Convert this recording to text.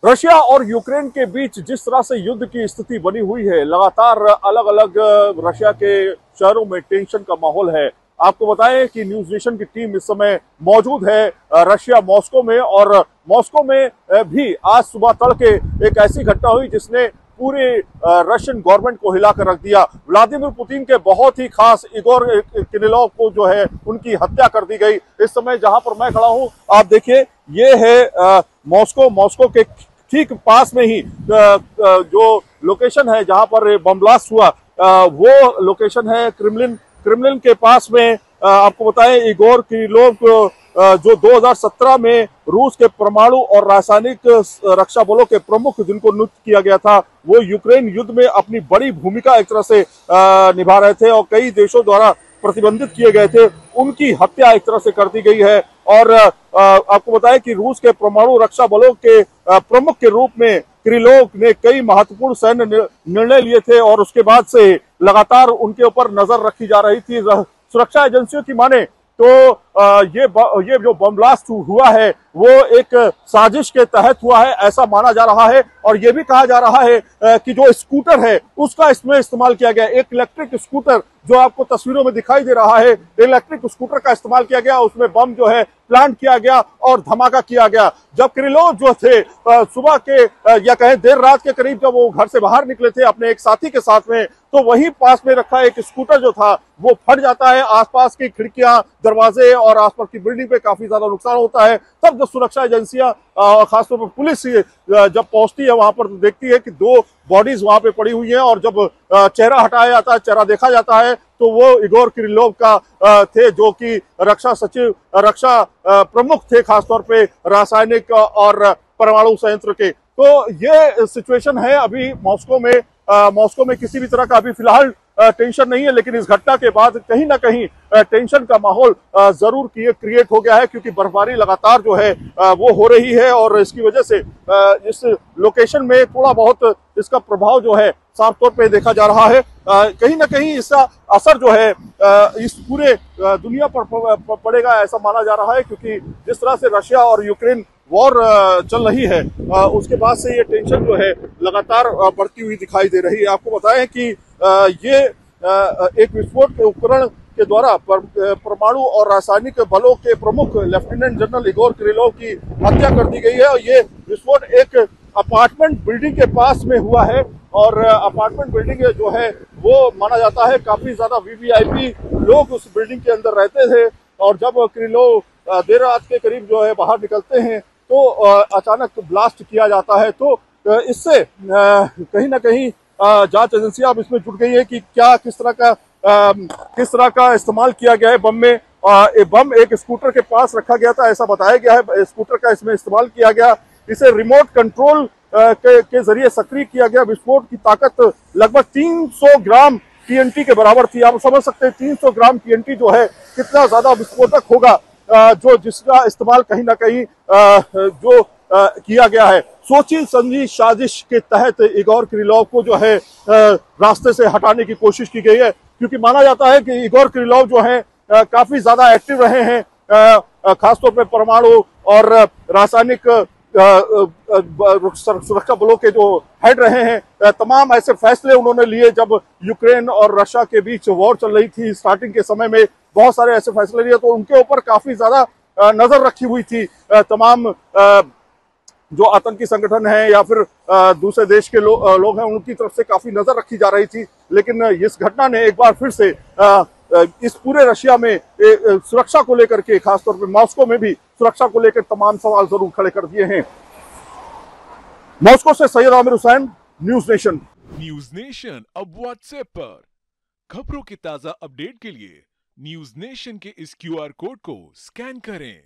Russia और Ukraine के बीच जिस तरह से युद्ध की स्थिति बनी हुई है, लगातार अलग अलग रशिया के शहरों में टेंशन का माहौल है। आपको बताएं कि न्यूज नेशन की टीम इस समय मौजूद है रशिया मॉस्को में, और मॉस्को में भी आज सुबह तड़के एक ऐसी घटना हुई जिसने पूरे रशियन गवर्नमेंट को हिलाकर रख दिया। व्लादिमीर पुतिन के बहुत ही खास इगोर किरिलोव को जो है उनकी हत्या कर दी गई। इस समय जहां पर मैं खड़ा हूं, आप देखिए, ये है मॉस्को के ठीक पास में ही जो लोकेशन है जहां पर बम ब्लास्ट हुआ, वो लोकेशन है क्रेमलिन के पास में। आपको बताएं, इगोर किरिलोव जो 2017 में रूस के परमाणु और रासायनिक रक्षा बलों के प्रमुख जिनको नियुक्त किया गया था, वो यूक्रेन युद्ध में अपनी बड़ी भूमिका एक तरह से निभा रहे थे और कई देशों द्वारा प्रतिबंधित किए गए थे। उनकी हत्या एक तरह से कर दी गई है। और आपको बताएं कि रूस के परमाणु रक्षा बलों के प्रमुख के रूप में किरिलोव ने कई महत्वपूर्ण सैन्य निर्णय लिए थे और उसके बाद से लगातार उनके ऊपर नजर रखी जा रही थी। सुरक्षा एजेंसियों की माने तो ये जो बम ब्लास्ट हुआ है वो एक साजिश के तहत हुआ है, ऐसा माना जा रहा है। और ये भी कहा जा रहा है कि जो स्कूटर है उसका इसमें इस्तेमाल किया गया। एक इलेक्ट्रिक स्कूटर जो आपको तस्वीरों में दिखाई दे रहा है, इलेक्ट्रिक स्कूटर का इस्तेमाल किया गया, उसमें बम जो है प्लांट किया गया और धमाका किया गया। जब किरिलोव जो थे सुबह के या कहें देर रात के करीब जब वो घर से बाहर निकले थे अपने एक साथी के साथ में, तो वहीं पास में रखा एक स्कूटर जो था वो फट जाता है। आसपास की खिड़कियां, दरवाजे और आसपास की बिल्डिंग पे काफी ज्यादा नुकसान होता है। तब जो सुरक्षा एजेंसियां खासतौर पर पुलिस जब पहुंचती है वहां पर तो देखती है कि दो बॉडीज वहां पे पड़ी हुई हैं, और जब चेहरा हटाया जाता है, चेहरा देखा जाता है, तो वो इगोर किरिलोव का थे, जो कि रक्षा प्रमुख थे, खासतौर पे रासायनिक और परमाणु संयंत्र के। तो ये सिचुएशन है अभी मॉस्को में किसी भी तरह का अभी फिलहाल टेंशन नहीं है, लेकिन इस घटना के बाद कहीं ना कहीं टेंशन का माहौल जरूर क्रिएट हो गया है, क्योंकि बर्फबारी लगातार जो है वो हो रही है और इसकी वजह से इस लोकेशन में थोड़ा बहुत इसका प्रभाव जो है साफ तौर पे देखा जा रहा है। कहीं ना कहीं इसका असर जो है इस पूरे दुनिया पर पड़ेगा, ऐसा माना जा रहा है, क्योंकि जिस तरह से रशिया और यूक्रेन वॉर चल रही है उसके बाद से ये टेंशन जो है लगातार बढ़ती हुई दिखाई दे रही है। आपको बताएं कि ये एक विस्फोट के उपकरण के द्वारा परमाणु और रासायनिक बलों के प्रमुख लेफ्टिनेंट जनरल इगोर किरिलोव की हत्या कर दी गई है। और ये विस्फोट एक अपार्टमेंट बिल्डिंग के पास में हुआ है, और अपार्टमेंट बिल्डिंग जो है वो माना जाता है काफी ज्यादा वीवीआईपी लोग उस बिल्डिंग के अंदर रहते थे। और जब किरिलोव देर रात के करीब जो है बाहर निकलते हैं तो अचानक ब्लास्ट किया जाता है। तो इससे कहीं ना कहीं जांच एजेंसियां अब इसमें जुट गई है कि क्या किस तरह का इस्तेमाल किया गया है बम में। बम एक स्कूटर के पास रखा गया था, ऐसा बताया गया है। स्कूटर का इसमें इस्तेमाल किया गया, इसे रिमोट कंट्रोल के जरिए सक्रिय किया गया। विस्फोट की ताकत लगभग 300 ग्राम टीएनटी के बराबर थी। आप समझ सकते हैं 300 ग्राम टीएनटी जो है कितना ज्यादा विस्फोटक होगा, जो जिसका इस्तेमाल कहीं ना कहीं जो किया गया है। सोची समझी साजिश के तहत इगोर किरिलोव को जो है रास्ते से हटाने की कोशिश की गई है, क्योंकि माना जाता है कि इगोर किरिलोव जो है काफी ज्यादा एक्टिव रहे हैं, खासतौर पे परमाणु और रासायनिक सुरक्षा बलों के जो हेड रहे हैं। तमाम ऐसे फैसले उन्होंने लिए जब यूक्रेन और रशिया के बीच वॉर चल रही थी। स्टार्टिंग के समय में बहुत सारे ऐसे फैसले लिए, तो उनके ऊपर काफी ज्यादा नजर रखी हुई थी। तमाम जो आतंकी संगठन है या फिर दूसरे देश के लोग हैं, उनकी तरफ से काफी नजर रखी जा रही थी। लेकिन इस घटना ने एक बार फिर से इस पूरे रशिया में सुरक्षा को लेकर के, खासतौर पर मॉस्को में भी सुरक्षा को लेकर तमाम सवाल जरूर खड़े कर दिए हैं। मॉस्को से Syed Aamir Hussain, news nation. News nation अब व्हाट्सएप पर खबरों की ताजा अपडेट के लिए न्यूज नेशन के इस क्यूआर कोड को स्कैन करें।